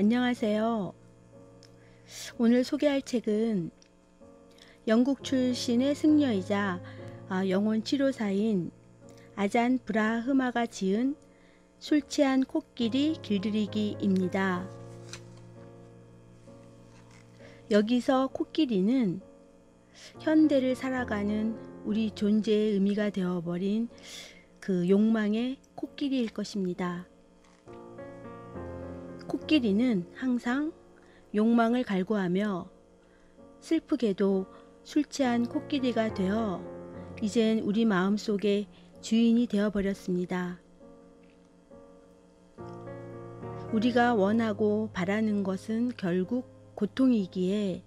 안녕하세요. 오늘 소개할 책은 영국 출신의 승려이자 영혼 치료사인 아잔 브라흐마가 지은 술 취한 코끼리 길들이기입니다. 여기서 코끼리는 현대를 살아가는 우리 존재의 의미가 되어버린 그 욕망의 코끼리일 것입니다. 코끼리는 항상 욕망을 갈구하며 슬프게도 술 취한 코끼리가 되어 이젠 우리 마음속에 주인이 되어버렸습니다. 우리가 원하고 바라는 것은 결국 고통이기에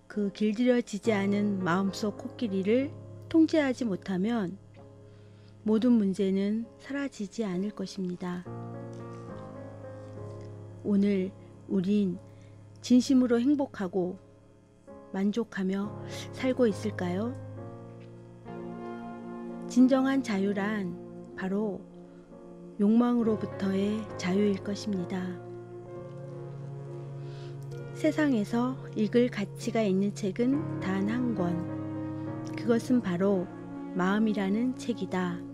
그 길들여지지 않은 마음속 코끼리를 통제하지 못하면 모든 문제는 사라지지 않을 것입니다. 오늘 우린 진심으로 행복하고 만족하며 살고 있을까요? 진정한 자유란 바로 욕망으로부터의 자유일 것입니다. 세상에서 읽을 가치가 있는 책은 단 한 권. 그것은 바로 마음이라는 책이다.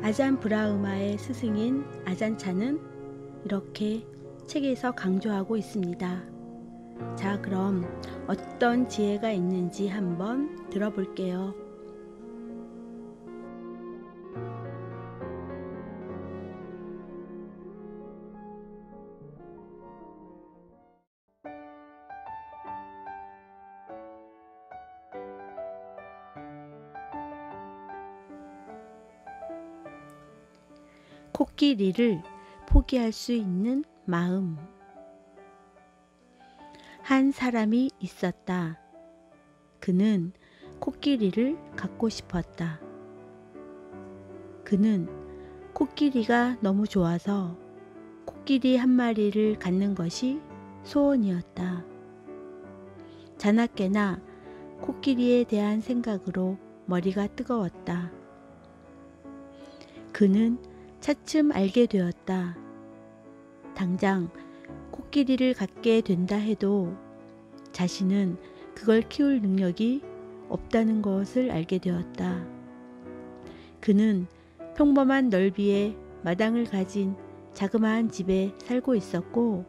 아잔 브라흐마의 스승인 아잔차는 이렇게 책에서 강조하고 있습니다. 자, 그럼 어떤 지혜가 있는지 한번 들어볼게요. 코끼리를 포기할 수 있는 마음. 한 사람이 있었다. 그는 코끼리를 갖고 싶었다. 그는 코끼리가 너무 좋아서 코끼리 한 마리를 갖는 것이 소원이었다. 자나깨나 코끼리에 대한 생각으로 머리가 뜨거웠다. 그는 차츰 알게 되었다. 당장 코끼리를 갖게 된다 해도 자신은 그걸 키울 능력이 없다는 것을 알게 되었다. 그는 평범한 넓이의 마당을 가진 자그마한 집에 살고 있었고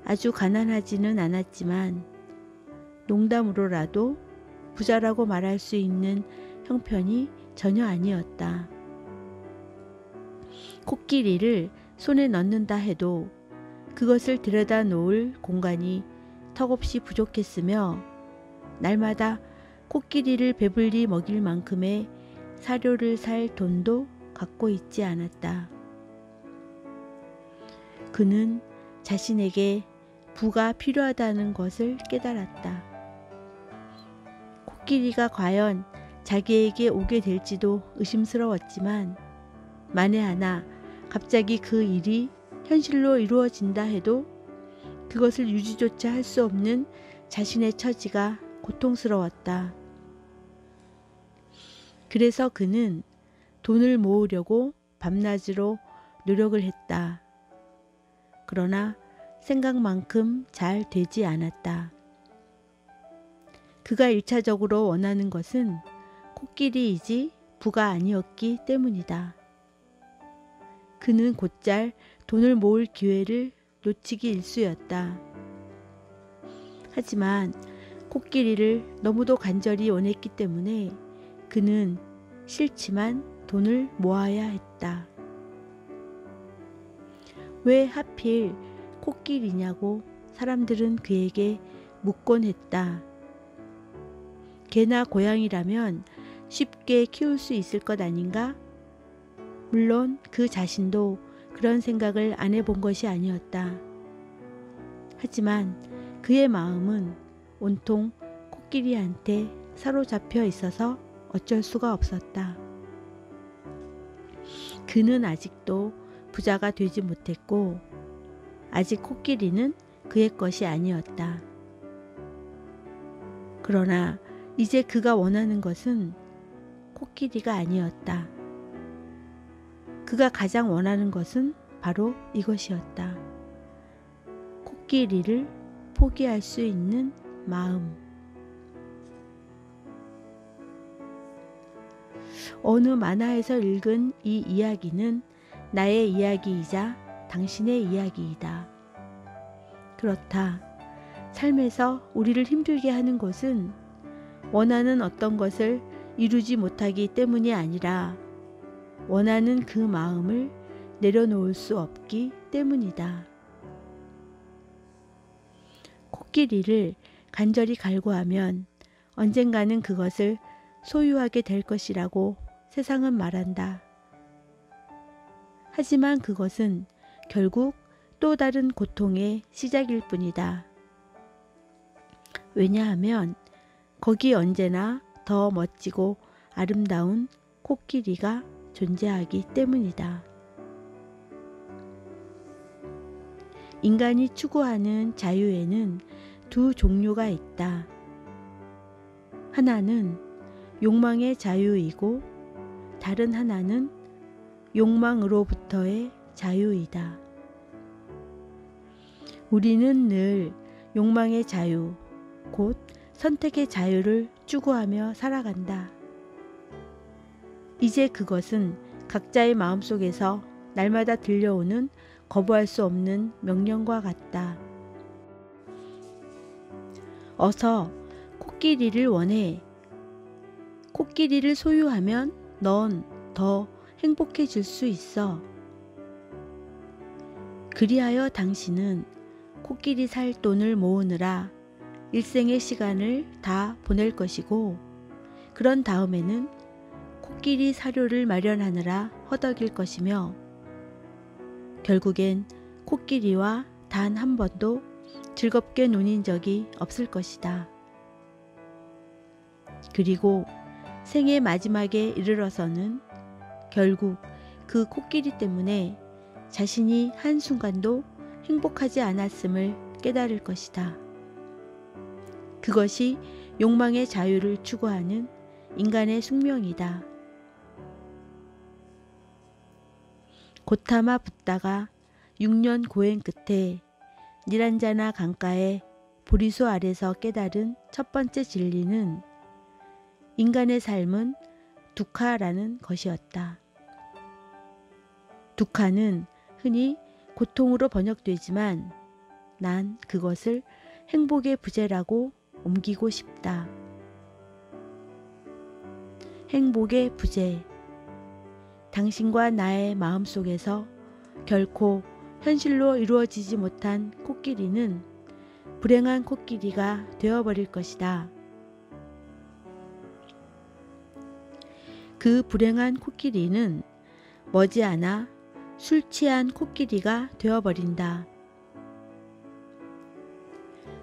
아주 가난하지는 않았지만 농담으로라도 부자라고 말할 수 있는 형편이 전혀 아니었다. 코끼리를 손에 넣는다 해도 그것을 들여다 놓을 공간이 턱없이 부족했으며 날마다 코끼리를 배불리 먹일 만큼의 사료를 살 돈도 갖고 있지 않았다. 그는 자신에게 부가 필요하다는 것을 깨달았다. 코끼리가 과연 자기에게 오게 될지도 의심스러웠지만 만에 하나 갑자기 그 일이 현실로 이루어진다 해도 그것을 유지조차 할 수 없는 자신의 처지가 고통스러웠다. 그래서 그는 돈을 모으려고 밤낮으로 노력을 했다. 그러나 생각만큼 잘 되지 않았다. 그가 1차적으로 원하는 것은 코끼리이지 부가 아니었기 때문이다. 그는 곧잘 돈을 모을 기회를 놓치기 일쑤였다. 하지만 코끼리를 너무도 간절히 원했기 때문에 그는 싫지만 돈을 모아야 했다. 왜 하필 코끼리냐고 사람들은 그에게 묻곤 했다. 개나 고양이라면 쉽게 키울 수 있을 것 아닌가? 물론 그 자신도 그런 생각을 안 해본 것이 아니었다. 하지만 그의 마음은 온통 코끼리한테 사로잡혀 있어서 어쩔 수가 없었다. 그는 아직도 부자가 되지 못했고 아직 코끼리는 그의 것이 아니었다. 그러나 이제 그가 원하는 것은 코끼리가 아니었다. 그가 가장 원하는 것은 바로 이것이었다. 코끼리를 포기할 수 있는 마음. 어느 만화에서 읽은 이 이야기는 나의 이야기이자 당신의 이야기이다. 그렇다. 삶에서 우리를 힘들게 하는 것은 원하는 어떤 것을 이루지 못하기 때문이 아니라 원하는 그 마음을 내려놓을 수 없기 때문이다. 코끼리를 간절히 갈구하면 언젠가는 그것을 소유하게 될 것이라고 세상은 말한다. 하지만 그것은 결국 또 다른 고통의 시작일 뿐이다. 왜냐하면 거기 언제나 더 멋지고 아름다운 코끼리가 존재하기 때문이다. 인간이 추구하는 자유에는 두 종류가 있다. 하나는 욕망의 자유이고 다른 하나는 욕망으로부터의 자유이다. 우리는 늘 욕망의 자유, 곧 선택의 자유를 추구하며 살아간다. 이제 그것은 각자의 마음속에서 날마다 들려오는 거부할 수 없는 명령과 같다. 어서 코끼리를 원해. 코끼리를 소유하면 넌 더 행복해질 수 있어. 그리하여 당신은 코끼리 살 돈을 모으느라 일생의 시간을 다 보낼 것이고, 그런 다음에는 코끼리 사료를 마련하느라 허덕일 것이며, 결국엔 코끼리와 단 한 번도 즐겁게 노는 적이 없을 것이다. 그리고 생의 마지막에 이르러서는 결국 그 코끼리 때문에 자신이 한순간도 행복하지 않았음을 깨달을 것이다. 그것이 욕망의 자유를 추구하는 인간의 숙명이다. 고타마 붓다가 6년 고행 끝에 니란자나 강가의 보리수 아래서 깨달은 첫 번째 진리는 인간의 삶은 두카라는 것이었다. 두카는 흔히 고통으로 번역되지만 난 그것을 행복의 부재라고 옮기고 싶다. 행복의 부재. 당신과 나의 마음속에서 결코 현실로 이루어지지 못한 코끼리는 불행한 코끼리가 되어버릴 것이다. 그 불행한 코끼리는 머지않아 술 취한 코끼리가 되어버린다.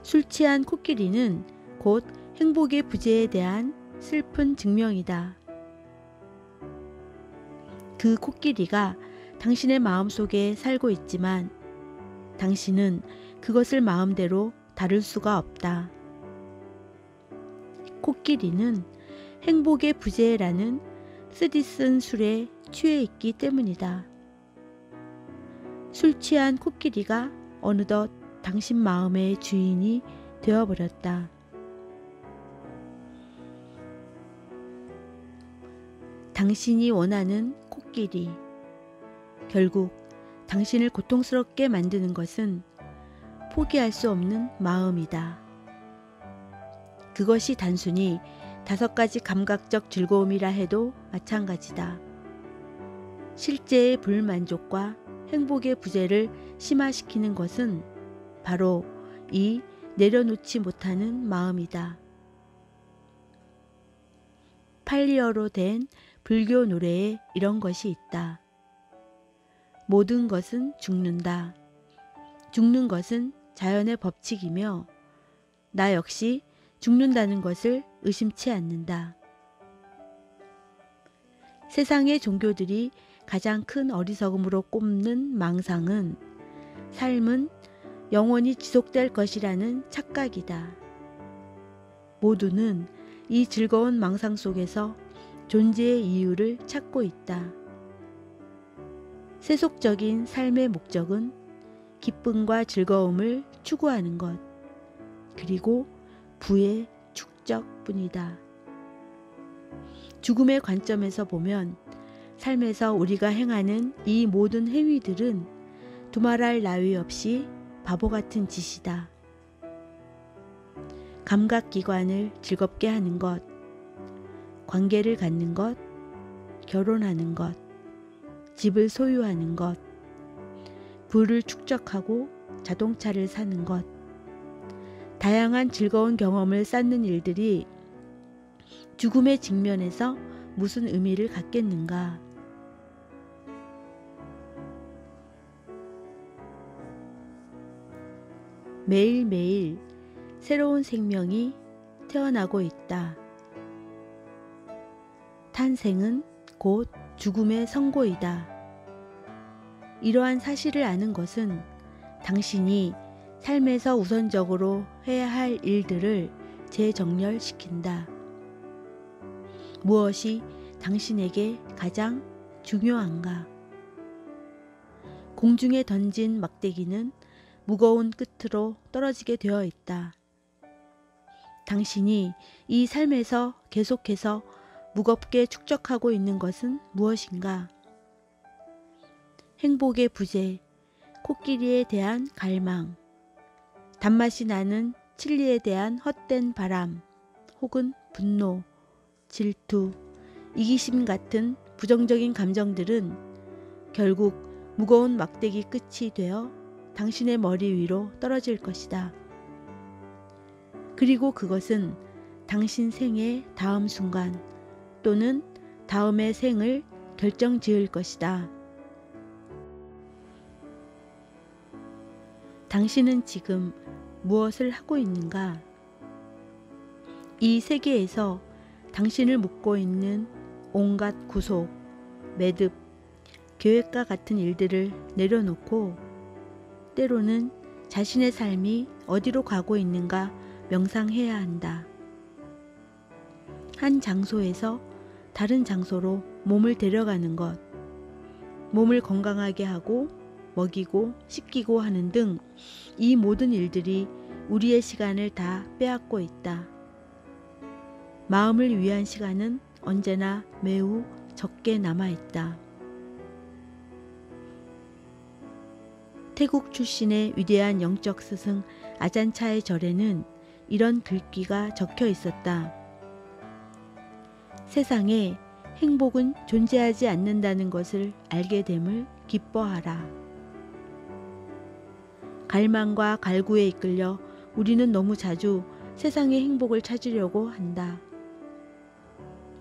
술 취한 코끼리는 곧 행복의 부재에 대한 슬픈 증명이다. 그 코끼리가 당신의 마음속에 살고 있지만 당신은 그것을 마음대로 다룰 수가 없다. 코끼리는 행복의 부재라는 쓰디쓴 술에 취해 있기 때문이다. 술 취한 코끼리가 어느덧 당신 마음의 주인이 되어버렸다. 당신이 원하는 코끼리. 결국 당신을 고통스럽게 만드는 것은 포기할 수 없는 마음이다. 그것이 단순히 5가지 감각적 즐거움이라 해도 마찬가지다. 실제의 불만족과 행복의 부재를 심화시키는 것은 바로 이 내려놓지 못하는 마음이다. 팔리어로 된 불교 노래에 이런 것이 있다. 모든 것은 죽는다. 죽는 것은 자연의 법칙이며 나 역시 죽는다는 것을 의심치 않는다. 세상의 종교들이 가장 큰 어리석음으로 꼽는 망상은 삶은 영원히 지속될 것이라는 착각이다. 모두는 이 즐거운 망상 속에서 존재의 이유를 찾고 있다. 세속적인 삶의 목적은 기쁨과 즐거움을 추구하는 것, 그리고 부의 축적뿐이다. 죽음의 관점에서 보면 삶에서 우리가 행하는 이 모든 행위들은 두말할 나위 없이 바보 같은 짓이다. 감각기관을 즐겁게 하는 것, 관계를 갖는 것, 결혼하는 것, 집을 소유하는 것, 부를 축적하고 자동차를 사는 것, 다양한 즐거운 경험을 쌓는 일들이 죽음의 직면에서 무슨 의미를 갖겠는가? 매일매일 새로운 생명이 태어나고 있다. 탄생은 곧 죽음의 선고이다. 이러한 사실을 아는 것은 당신이 삶에서 우선적으로 해야 할 일들을 재정렬시킨다. 무엇이 당신에게 가장 중요한가? 공중에 던진 막대기는 무거운 끝으로 떨어지게 되어 있다. 당신이 이 삶에서 계속해서 무겁게 축적하고 있는 것은 무엇인가? 행복의 부재, 코끼리에 대한 갈망, 단맛이 나는 칠리에 대한 헛된 바람, 혹은 분노, 질투, 이기심 같은 부정적인 감정들은 결국 무거운 막대기 끝이 되어 당신의 머리 위로 떨어질 것이다. 그리고 그것은 당신 생의 다음 순간 또는 다음의 생을 결정지을 것이다. 당신은 지금 무엇을 하고 있는가? 이 세계에서 당신을 묶고 있는 온갖 구속, 매듭, 계획과 같은 일들을 내려놓고 때로는 자신의 삶이 어디로 가고 있는가 명상해야 한다. 한 장소에서 다른 장소로 몸을 데려가는 것, 몸을 건강하게 하고 먹이고 씻기고 하는 등 이 모든 일들이 우리의 시간을 다 빼앗고 있다. 마음을 위한 시간은 언제나 매우 적게 남아있다. 태국 출신의 위대한 영적 스승 아잔차의 절에는 이런 글귀가 적혀 있었다. 세상에 행복은 존재하지 않는다는 것을 알게 됨을 기뻐하라. 갈망과 갈구에 이끌려 우리는 너무 자주 세상의 행복을 찾으려고 한다.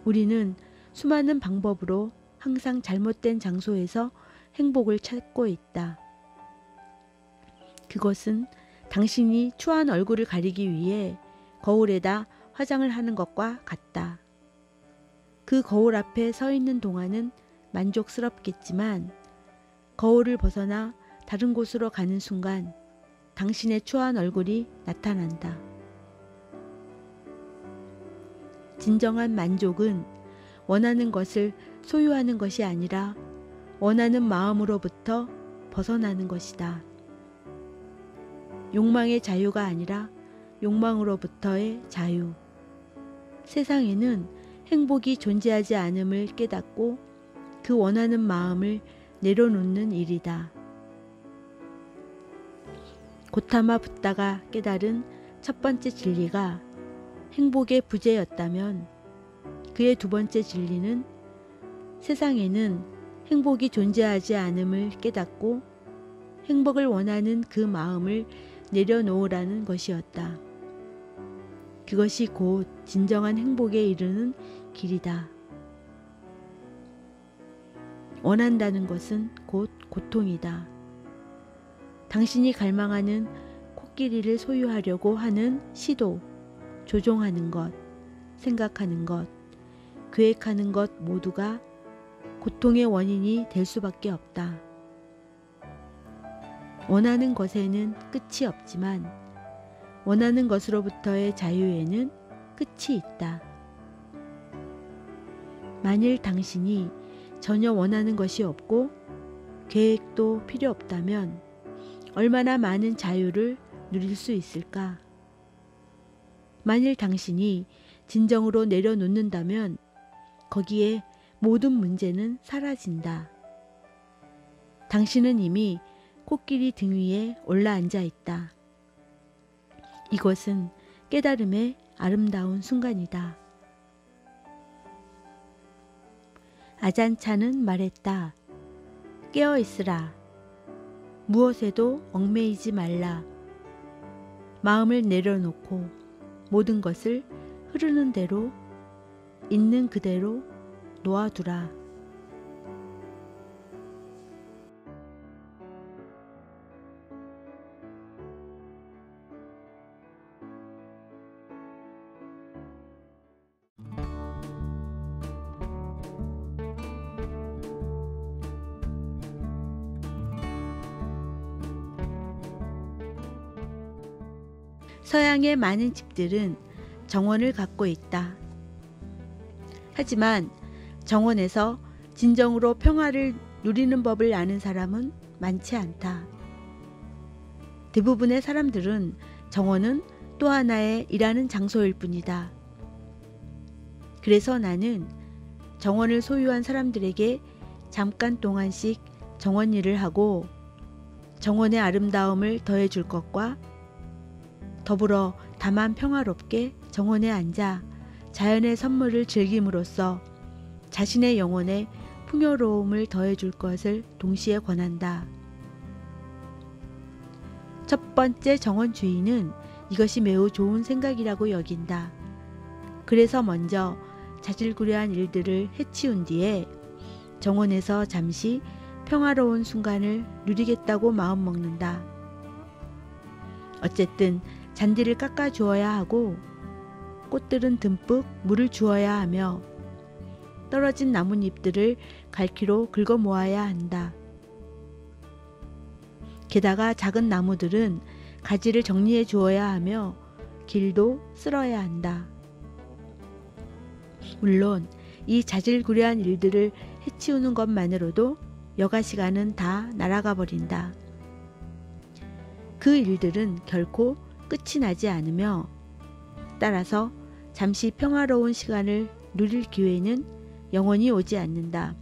우리는 수많은 방법으로 항상 잘못된 장소에서 행복을 찾고 있다. 그것은 당신이 추한 얼굴을 가리기 위해 거울에다 화장을 하는 것과 같다. 그 거울 앞에 서 있는 동안은 만족스럽겠지만 거울을 벗어나 다른 곳으로 가는 순간 당신의 추한 얼굴이 나타난다. 진정한 만족은 원하는 것을 소유하는 것이 아니라 원하는 마음으로부터 벗어나는 것이다. 욕망의 자유가 아니라 욕망으로부터의 자유. 세상에는 행복이 존재하지 않음을 깨닫고 그 원하는 마음을 내려놓는 일이다. 고타마 붓다가 깨달은 첫 번째 진리가 행복의 부재였다면 그의 두 번째 진리는 세상에는 행복이 존재하지 않음을 깨닫고 행복을 원하는 그 마음을 내려놓으라는 것이었다. 그것이 곧 진정한 행복에 이르는 길이다. 원한다는 것은 곧 고통이다. 당신이 갈망하는 코끼리를 소유하려고 하는 시도, 조종하는 것, 생각하는 것, 계획하는 것 모두가 고통의 원인이 될 수밖에 없다. 원하는 것에는 끝이 없지만 원하는 것으로부터의 자유에는 끝이 있다. 만일 당신이 전혀 원하는 것이 없고 계획도 필요 없다면 얼마나 많은 자유를 누릴 수 있을까? 만일 당신이 진정으로 내려놓는다면 거기에 모든 문제는 사라진다. 당신은 이미 코끼리 등 위에 올라앉아 있다. 이것은 깨달음의 아름다운 순간이다. 아잔차는 말했다. 깨어 있으라. 무엇에도 얽매이지 말라. 마음을 내려놓고 모든 것을 흐르는 대로 있는 그대로 놓아두라. 서양의 많은 집들은 정원을 갖고 있다. 하지만 정원에서 진정으로 평화를 누리는 법을 아는 사람은 많지 않다. 대부분의 사람들은 정원은 또 하나의 일하는 장소일 뿐이다. 그래서 나는 정원을 소유한 사람들에게 잠깐 동안씩 정원 일을 하고 정원의 아름다움을 더해줄 것과 더불어 다만 평화롭게 정원에 앉아 자연의 선물을 즐김으로써 자신의 영혼에 풍요로움을 더해줄 것을 동시에 권한다. 첫 번째 정원 주인은 이것이 매우 좋은 생각이라고 여긴다. 그래서 먼저 자질구레한 일들을 해치운 뒤에 정원에서 잠시 평화로운 순간을 누리겠다고 마음먹는다. 어쨌든 잔디를 깎아 주어야 하고 꽃들은 듬뿍 물을 주어야 하며 떨어진 나뭇잎들을 갈퀴로 긁어 모아야 한다. 게다가 작은 나무들은 가지를 정리해 주어야 하며 길도 쓸어야 한다. 물론 이 자질구레한 일들을 해치우는 것만으로도 여가 시간은 다 날아가 버린다. 그 일들은 결코 끝이 나지 않으며 따라서 잠시 평화로운 시간을 누릴 기회는 영원히 오지 않는다.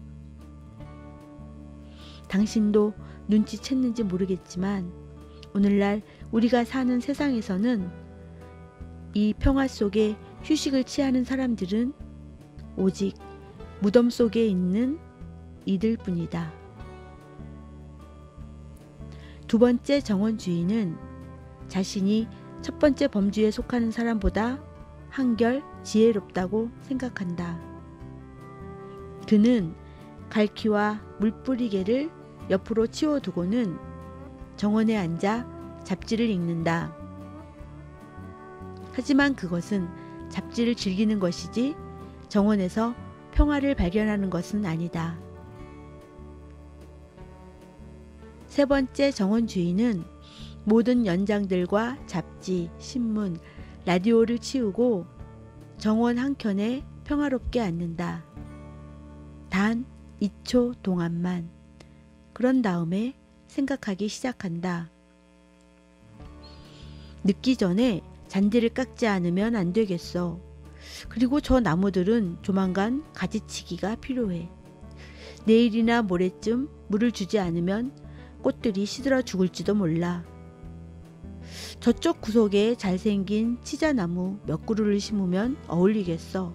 당신도 눈치챘는지 모르겠지만 오늘날 우리가 사는 세상에서는 이 평화 속에 휴식을 취하는 사람들은 오직 무덤 속에 있는 이들 뿐이다. 두 번째 정원 주인은 자신이 첫 번째 범주에 속하는 사람보다 한결 지혜롭다고 생각한다. 그는 갈퀴와 물뿌리개를 옆으로 치워두고는 정원에 앉아 잡지를 읽는다. 하지만 그것은 잡지를 즐기는 것이지 정원에서 평화를 발견하는 것은 아니다. 세 번째 정원 주인은 모든 연장들과 잡지, 신문, 라디오를 치우고 정원 한켠에 평화롭게 앉는다. 단 2초 동안만. 그런 다음에 생각하기 시작한다. 늦기 전에 잔디를 깎지 않으면 안 되겠어. 그리고 저 나무들은 조만간 가지치기가 필요해. 내일이나 모레쯤 물을 주지 않으면 꽃들이 시들어 죽을지도 몰라. 저쪽 구석에 잘생긴 치자나무 몇 그루를 심으면 어울리겠어.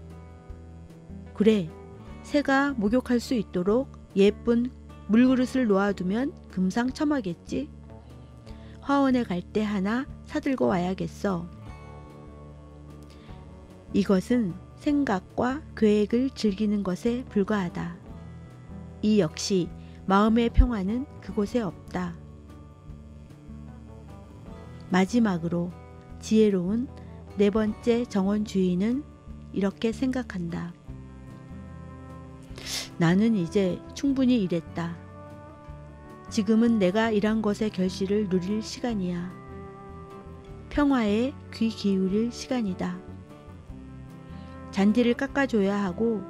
그래, 새가 목욕할 수 있도록 예쁜 물그릇을 놓아두면 금상첨화겠지. 화원에 갈 때 하나 사들고 와야겠어. 이것은 생각과 계획을 즐기는 것에 불과하다. 이 역시 마음의 평화는 그곳에 없다. 마지막으로 지혜로운 네 번째 정원 주인은 이렇게 생각한다. 나는 이제 충분히 일했다. 지금은 내가 일한 것의 결실을 누릴 시간이야. 평화에 귀 기울일 시간이다. 잔디를 깎아줘야 하고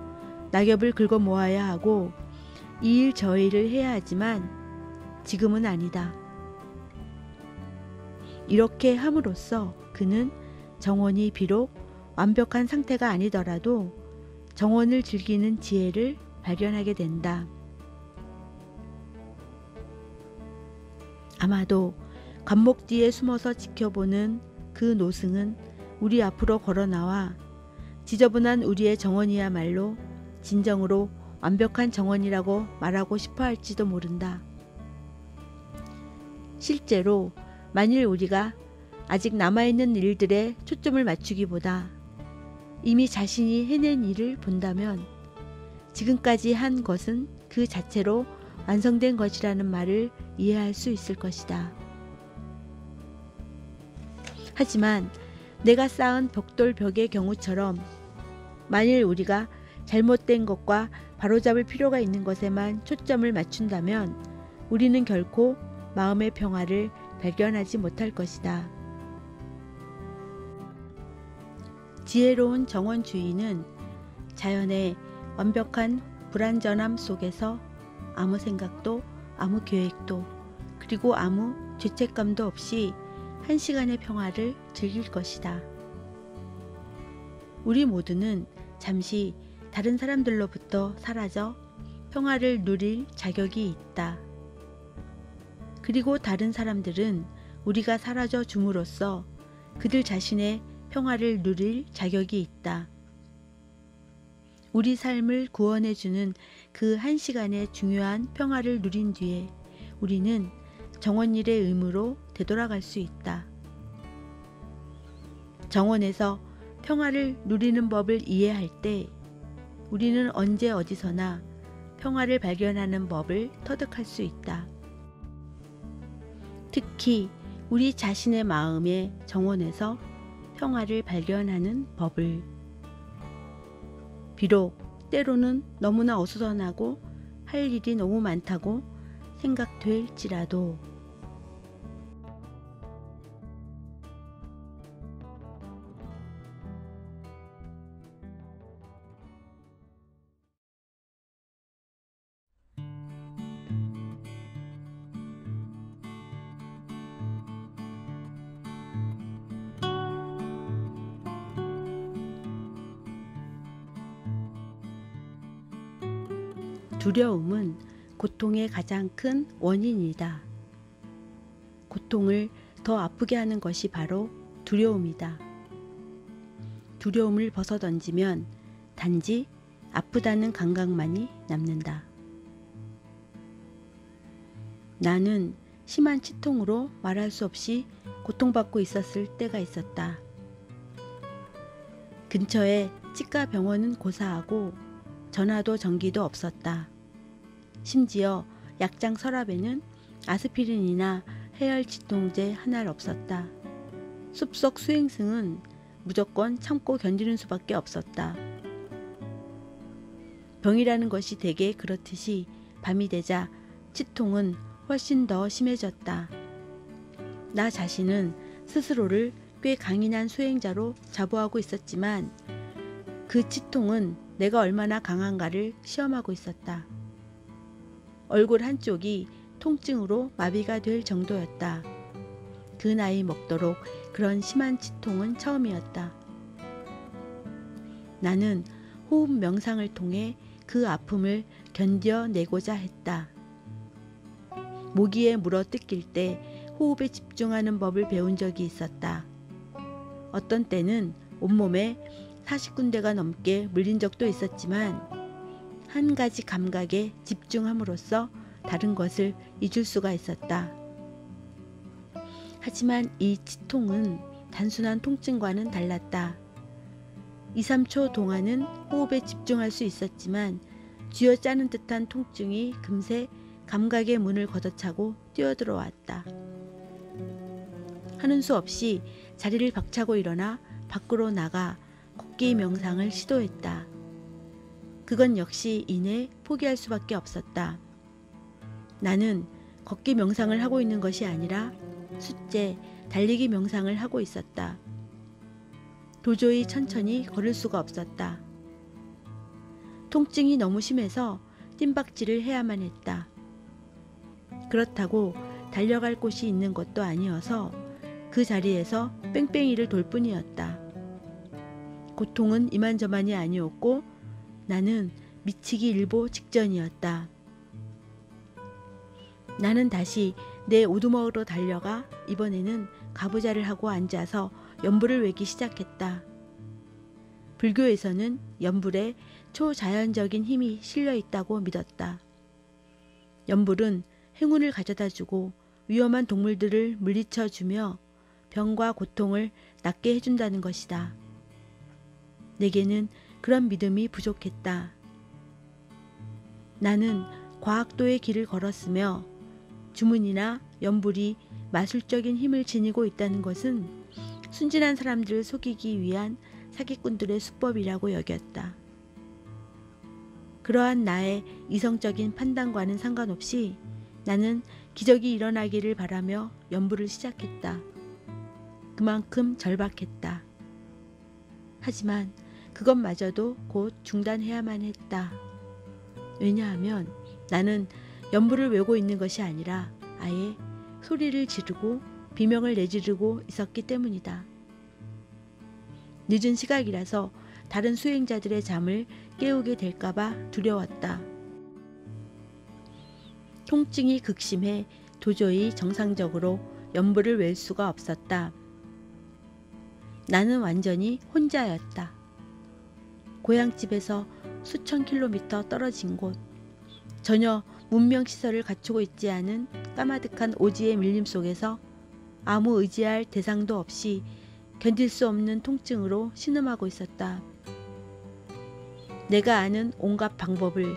낙엽을 긁어 모아야 하고 이 일 저 일을 해야 하지만 지금은 아니다. 이렇게 함으로써 그는 정원이 비록 완벽한 상태가 아니더라도 정원을 즐기는 지혜를 발견하게 된다. 아마도 관목 뒤에 숨어서 지켜보는 그 노승은 우리 앞으로 걸어나와 지저분한 우리의 정원이야말로 진정으로 완벽한 정원이라고 말하고 싶어 할지도 모른다. 실제로 만일 우리가 아직 남아있는 일들에 초점을 맞추기보다 이미 자신이 해낸 일을 본다면 지금까지 한 것은 그 자체로 완성된 것이라는 말을 이해할 수 있을 것이다. 하지만 내가 쌓은 벽돌 벽의 경우처럼 만일 우리가 잘못된 것과 바로잡을 필요가 있는 것에만 초점을 맞춘다면 우리는 결코 마음의 평화를 발견하지 못할 것이다. 지혜로운 정원주의는 자연의 완벽한 불완전함 속에서 아무 생각도 아무 계획도 그리고 아무 죄책감도 없이 한 시간의 평화를 즐길 것이다. 우리 모두는 잠시 다른 사람들로부터 사라져 평화를 누릴 자격이 있다. 그리고 다른 사람들은 우리가 사라져 줌으로써 그들 자신의 평화를 누릴 자격이 있다. 우리 삶을 구원해주는 그 한 시간의 중요한 평화를 누린 뒤에 우리는 정원일의 의무로 되돌아갈 수 있다. 정원에서 평화를 누리는 법을 이해할 때 우리는 언제 어디서나 평화를 발견하는 법을 터득할 수 있다. 특히 우리 자신의 마음의 정원에서 평화를 발견하는 법을. 비록 때로는 너무나 어수선하고 할 일이 너무 많다고 생각될지라도 두려움은 고통의 가장 큰 원인이다. 고통을 더 아프게 하는 것이 바로 두려움이다. 두려움을 벗어던지면 단지 아프다는 감각만이 남는다. 나는 심한 치통으로 말할 수 없이 고통받고 있었을 때가 있었다. 근처에 치과 병원은 고사하고 전화도 전기도 없었다. 심지어 약장 서랍에는 아스피린이나 해열 진통제 하나 없었다. 숲속 수행승은 무조건 참고 견디는 수밖에 없었다. 병이라는 것이 대개 그렇듯이 밤이 되자 치통은 훨씬 더 심해졌다. 나 자신은 스스로를 꽤 강인한 수행자로 자부하고 있었지만 그 치통은 내가 얼마나 강한가를 시험하고 있었다. 얼굴 한쪽이 통증으로 마비가 될 정도였다. 그 나이 먹도록 그런 심한 치통은 처음이었다. 나는 호흡 명상을 통해 그 아픔을 견뎌내고자 했다. 모기에 물어 뜯길 때 호흡에 집중하는 법을 배운 적이 있었다. 어떤 때는 온몸에 40군데가 넘게 물린 적도 있었지만 한 가지 감각에 집중함으로써 다른 것을 잊을 수가 있었다. 하지만 이 치통은 단순한 통증과는 달랐다. 2, 3초 동안은 호흡에 집중할 수 있었지만 쥐어짜는 듯한 통증이 금세 감각의 문을 걷어차고 뛰어들어왔다. 하는 수 없이 자리를 박차고 일어나 밖으로 나가 걷기 명상을 시도했다. 그건 역시 이내 포기할 수밖에 없었다. 나는 걷기 명상을 하고 있는 것이 아니라 숫제, 달리기 명상을 하고 있었다. 도저히 천천히 걸을 수가 없었다. 통증이 너무 심해서 뜀박질을 해야만 했다. 그렇다고 달려갈 곳이 있는 것도 아니어서 그 자리에서 뺑뺑이를 돌 뿐이었다. 고통은 이만저만이 아니었고 나는 미치기 일보 직전이었다. 나는 다시 내 오두막으로 달려가 이번에는 가부좌를 하고 앉아서 연불을 외기 시작했다. 불교에서는 연불에 초자연적인 힘이 실려 있다고 믿었다. 연불은 행운을 가져다주고 위험한 동물들을 물리쳐주며 병과 고통을 낫게 해준다는 것이다. 내게는 그런 믿음이 부족했다. 나는 과학도의 길을 걸었으며 주문이나 연불이 마술적인 힘을 지니고 있다는 것은 순진한 사람들을 속이기 위한 사기꾼들의 수법이라고 여겼다. 그러한 나의 이성적인 판단과는 상관없이 나는 기적이 일어나기를 바라며 연불을 시작했다. 그만큼 절박했다. 하지만 그것마저도 곧 중단해야만 했다. 왜냐하면 나는 연불을 외고 있는 것이 아니라 아예 소리를 지르고 비명을 내지르고 있었기 때문이다. 늦은 시각이라서 다른 수행자들의 잠을 깨우게 될까봐 두려웠다. 통증이 극심해 도저히 정상적으로 연불을 웰 수가 없었다. 나는 완전히 혼자였다. 고향집에서 수천 킬로미터 떨어진 곳, 전혀 문명시설을 갖추고 있지 않은 까마득한 오지의 밀림 속에서 아무 의지할 대상도 없이 견딜 수 없는 통증으로 신음하고 있었다. 내가 아는 온갖 방법을,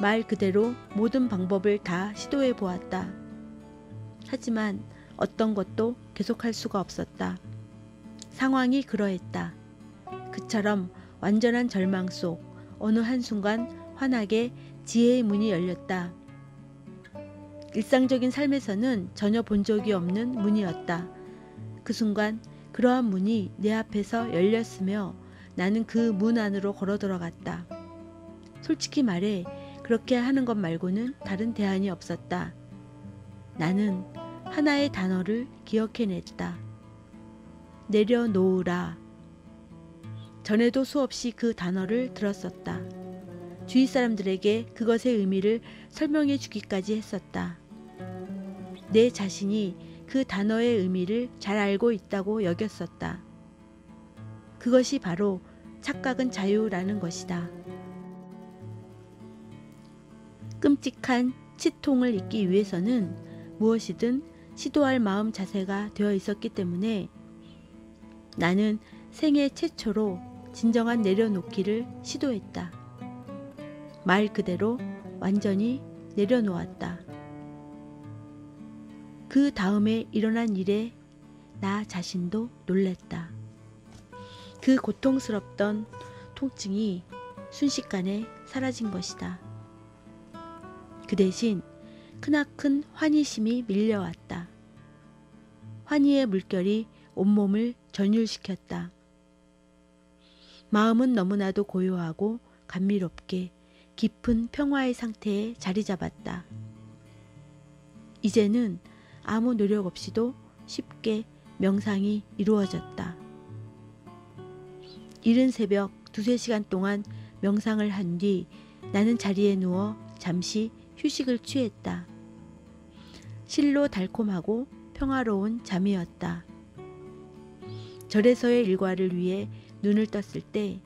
말 그대로 모든 방법을 다 시도해 보았다. 하지만 어떤 것도 계속할 수가 없었다. 상황이 그러했다. 그처럼 완전한 절망 속 어느 한순간 환하게 지혜의 문이 열렸다. 일상적인 삶에서는 전혀 본 적이 없는 문이었다. 그 순간 그러한 문이 내 앞에서 열렸으며 나는 그 문 안으로 걸어 들어갔다. 솔직히 말해 그렇게 하는 것 말고는 다른 대안이 없었다. 나는 하나의 단어를 기억해냈다. 내려놓으라. 전에도 수없이 그 단어를 들었었다. 주위 사람들에게 그것의 의미를 설명해 주기까지 했었다. 내 자신이 그 단어의 의미를 잘 알고 있다고 여겼었다. 그것이 바로 착각은 자유라는 것이다. 끔찍한 치통을 잊기 위해서는 무엇이든 시도할 마음 자세가 되어 있었기 때문에 나는 생애 최초로 진정한 내려놓기를 시도했다. 말 그대로 완전히 내려놓았다. 그 다음에 일어난 일에 나 자신도 놀랬다. 그 고통스럽던 통증이 순식간에 사라진 것이다. 그 대신 크나큰 환희심이 밀려왔다. 환희의 물결이 온몸을 전율시켰다. 마음은 너무나도 고요하고 감미롭게 깊은 평화의 상태에 자리 잡았다. 이제는 아무 노력 없이도 쉽게 명상이 이루어졌다. 이른 새벽 2~3시간 동안 명상을 한 뒤 나는 자리에 누워 잠시 휴식을 취했다. 실로 달콤하고 평화로운 잠이었다. 절에서의 일과를 위해 눈을 떴을 때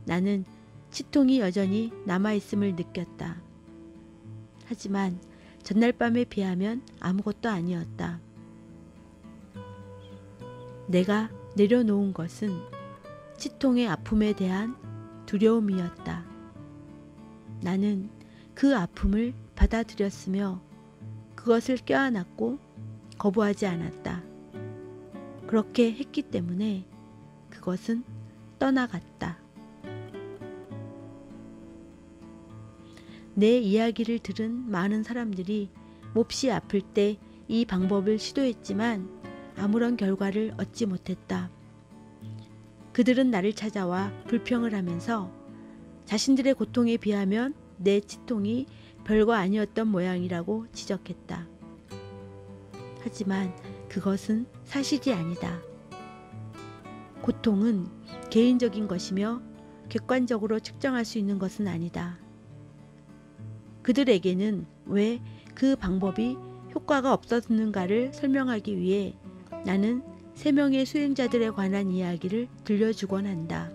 나는 치통이 여전히 남아있음을 느꼈다. 하지만 전날 밤에 비하면 아무것도 아니었다. 내가 내려놓은 것은 치통의 아픔에 대한 두려움이었다. 나는 그 아픔을 받아들였으며 그것을 껴안았고 거부하지 않았다. 그렇게 했기 때문에 그것은 떠나갔다. 내 이야기를 들은 많은 사람들이 몹시 아플 때 이 방법을 시도했지만 아무런 결과를 얻지 못했다. 그들은 나를 찾아와 불평을 하면서 자신들의 고통에 비하면 내 치통이 별거 아니었던 모양이라고 지적했다. 하지만 그것은 사실이 아니다. 고통은 개인적인 것이며 객관적으로 측정할 수 있는 것은 아니다. 그들에게는 왜 그 방법이 효과가 없었는가를 설명하기 위해 나는 3명의 수행자들에 관한 이야기를 들려주곤 한다.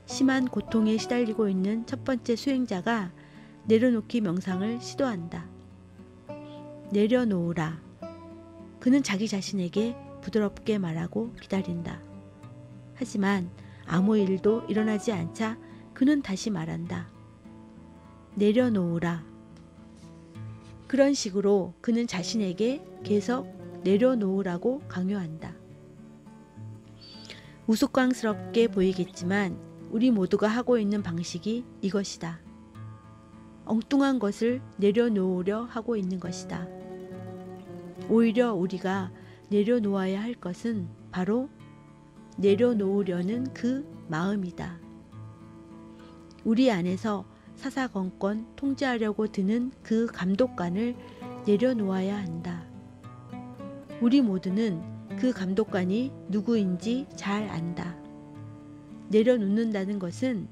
심한 고통에 시달리고 있는 첫 번째 수행자가 내려놓기 명상을 시도한다. 내려놓으라. 그는 자기 자신에게 부드럽게 말하고 기다린다. 하지만 아무 일도 일어나지 않자 그는 다시 말한다. 내려놓으라. 그런 식으로 그는 자신에게 계속 내려놓으라고 강요한다. 우스꽝스럽게 보이겠지만 우리 모두가 하고 있는 방식이 이것이다. 엉뚱한 것을 내려놓으려 하고 있는 것이다. 오히려 우리가 내려놓아야 할 것은 바로 내려놓으려는 그 마음이다. 우리 안에서 사사건건 통제하려고 드는 그 감독관을 내려놓아야 한다. 우리 모두는 그 감독관이 누구인지 잘 안다. 내려놓는다는 것은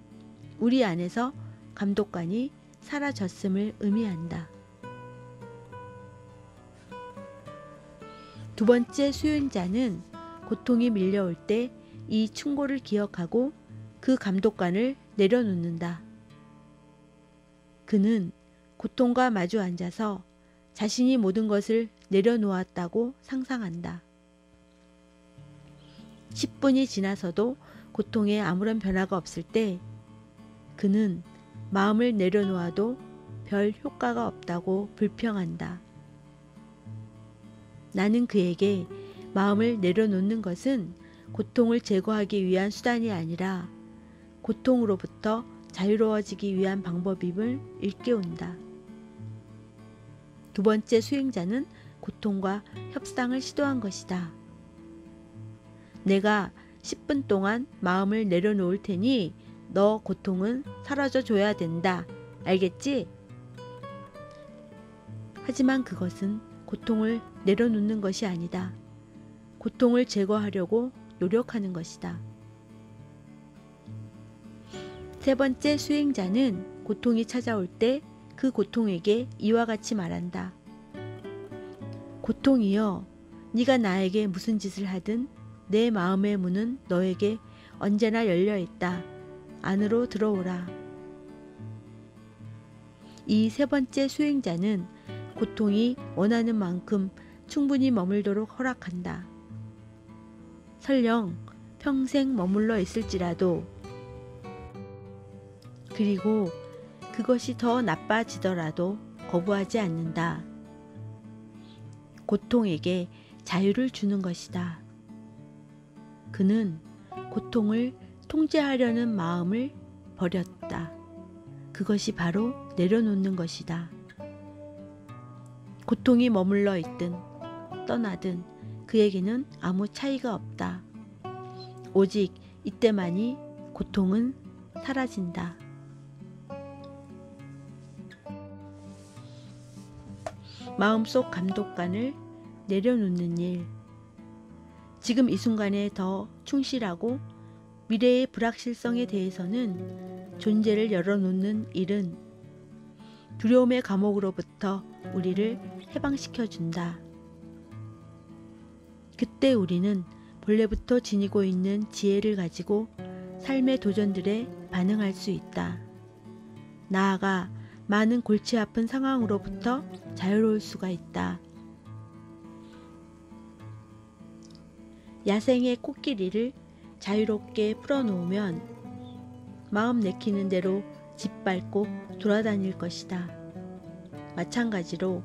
우리 안에서 감독관이 사라졌음을 의미한다. 두 번째 수행자는 고통이 밀려올 때 이 충고를 기억하고 그 감독관을 내려놓는다. 그는 고통과 마주 앉아서 자신이 모든 것을 내려놓았다고 상상한다. 10분이 지나서도 고통에 아무런 변화가 없을 때 그는 마음을 내려놓아도 별 효과가 없다고 불평한다. 나는 그에게 마음을 내려놓는 것은 고통을 제거하기 위한 수단이 아니라 고통으로부터 자유로워지기 위한 방법임을 일깨운다. 두 번째 수행자는 고통과 협상을 시도한 것이다. 내가 10분 동안 마음을 내려놓을 테니 너 고통은 사라져 줘야 된다. 알겠지? 하지만 그것은 고통을 내려놓는 것이 아니다. 고통을 제거하려고 노력하는 것이다. 세 번째 수행자는 고통이 찾아올 때 그 고통에게 이와 같이 말한다. 고통이여, 네가 나에게 무슨 짓을 하든 내 마음의 문은 너에게 언제나 열려 있다. 안으로 들어오라. 이 세 번째 수행자는 고통이 원하는 만큼 충분히 머물도록 허락한다. 설령 평생 머물러 있을지라도, 그리고 그것이 더 나빠지더라도 거부하지 않는다. 고통에게 자유를 주는 것이다. 그는 고통을 통제하려는 마음을 버렸다. 그것이 바로 내려놓는 것이다. 고통이 머물러 있든 떠나든 그에게는 아무 차이가 없다. 오직 이때만이 고통은 사라진다. 마음속 감독관을 내려놓는 일. 지금 이 순간에 더 충실하고 미래의 불확실성에 대해서는 존재를 열어놓는 일은 두려움의 감옥으로부터 우리를 해방시켜 준다. 그때 우리는 본래부터 지니고 있는 지혜를 가지고 삶의 도전들에 반응할 수 있다. 나아가 많은 골치 아픈 상황으로부터 자유로울 수가 있다. 야생의 코끼리를 자유롭게 풀어놓으면 마음 내키는 대로 짓밟고 돌아다닐 것이다. 마찬가지로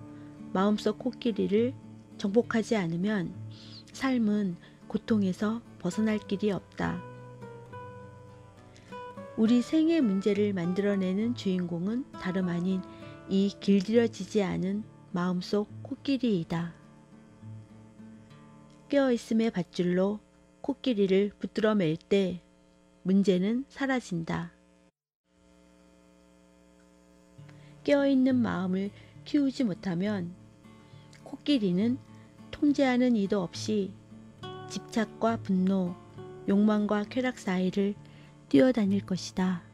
마음속 코끼리를 정복하지 않으면 삶은 고통에서 벗어날 길이 없다. 우리 생의 문제를 만들어내는 주인공은 다름 아닌 이 길들여지지 않은 마음속 코끼리이다. 깨어있음의 밧줄로 코끼리를 붙들어 맬 때 문제는 사라진다. 깨어있는 마음을 키우지 못하면 코끼리는 통제하는 이도 없이 집착과 분노, 욕망과 쾌락 사이를 뛰어다닐 것이다.